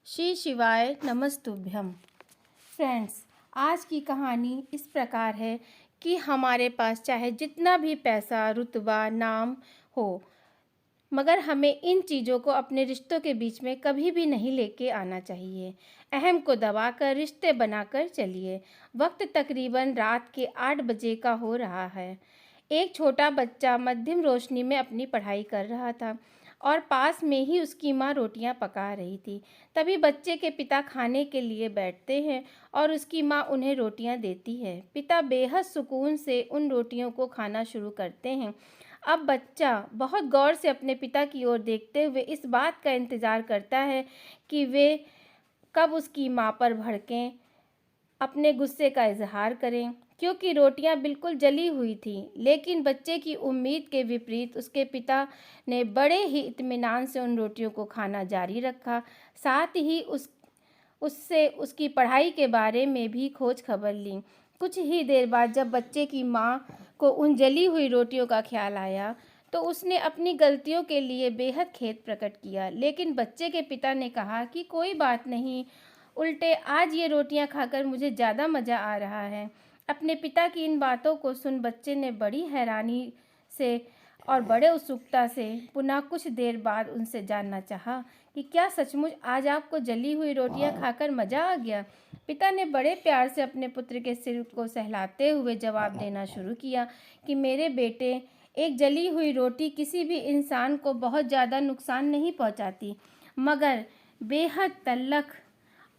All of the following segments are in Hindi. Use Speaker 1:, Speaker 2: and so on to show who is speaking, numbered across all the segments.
Speaker 1: श्री शिवाय नमस्तुभ्यम। फ्रेंड्स, आज की कहानी इस प्रकार है कि हमारे पास चाहे जितना भी पैसा, रुतबा, नाम हो, मगर हमें इन चीज़ों को अपने रिश्तों के बीच में कभी भी नहीं लेके आना चाहिए। अहम को दबाकर रिश्ते बनाकर चलिए। वक्त तकरीबन रात के 8 बजे का हो रहा है। एक छोटा बच्चा मध्यम रोशनी में अपनी पढ़ाई कर रहा था और पास में ही उसकी माँ रोटियां पका रही थी। तभी बच्चे के पिता खाने के लिए बैठते हैं और उसकी माँ उन्हें रोटियां देती है। पिता बेहद सुकून से उन रोटियों को खाना शुरू करते हैं। अब बच्चा बहुत गौर से अपने पिता की ओर देखते हुए इस बात का इंतज़ार करता है कि वे कब उसकी माँ पर भड़कें, अपने गुस्से का इजहार करें, क्योंकि रोटियां बिल्कुल जली हुई थीं। लेकिन बच्चे की उम्मीद के विपरीत उसके पिता ने बड़े ही इत्मीनान से उन रोटियों को खाना जारी रखा। साथ ही उससे उसकी पढ़ाई के बारे में भी खोज खबर ली। कुछ ही देर बाद जब बच्चे की माँ को उन जली हुई रोटियों का ख्याल आया तो उसने अपनी गलतियों के लिए बेहद खेद प्रकट किया। लेकिन बच्चे के पिता ने कहा कि कोई बात नहीं, उल्टे आज ये रोटियां खाकर मुझे ज़्यादा मज़ा आ रहा है। अपने पिता की इन बातों को सुन बच्चे ने बड़ी हैरानी से और बड़े उत्सुकता से पुनः कुछ देर बाद उनसे जानना चाहा कि क्या सचमुच आज आपको जली हुई रोटियां खाकर मज़ा आ गया। पिता ने बड़े प्यार से अपने पुत्र के सिर को सहलाते हुए जवाब देना शुरू किया कि मेरे बेटे, एक जली हुई रोटी किसी भी इंसान को बहुत ज़्यादा नुकसान नहीं पहुंचाती, मगर बेहद तल्ख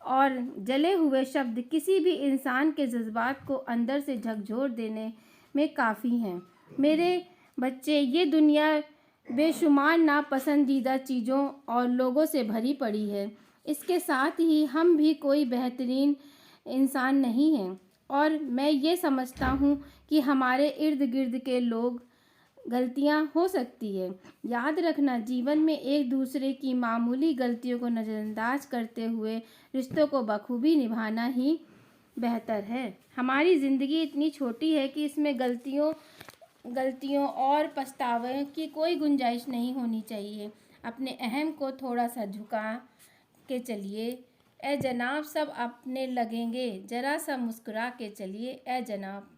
Speaker 1: और जले हुए शब्द किसी भी इंसान के जज्बात को अंदर से झकझोर देने में काफ़ी हैं। मेरे बच्चे, ये दुनिया बेशुमार नापसंदीदा चीज़ों और लोगों से भरी पड़ी है। इसके साथ ही हम भी कोई बेहतरीन इंसान नहीं हैं और मैं ये समझता हूँ कि हमारे इर्द गिर्द के लोग गलतियाँ हो सकती है। याद रखना, जीवन में एक दूसरे की मामूली गलतियों को नज़रअंदाज करते हुए रिश्तों को बखूबी निभाना ही बेहतर है। हमारी ज़िंदगी इतनी छोटी है कि इसमें गलतियों और पछतावे की कोई गुंजाइश नहीं होनी चाहिए। अपने अहम को थोड़ा सा झुका के चलिए। ए जनाब, सब अपने लगेंगे, ज़रा सा मुस्कुरा के चलिए ए जनाब।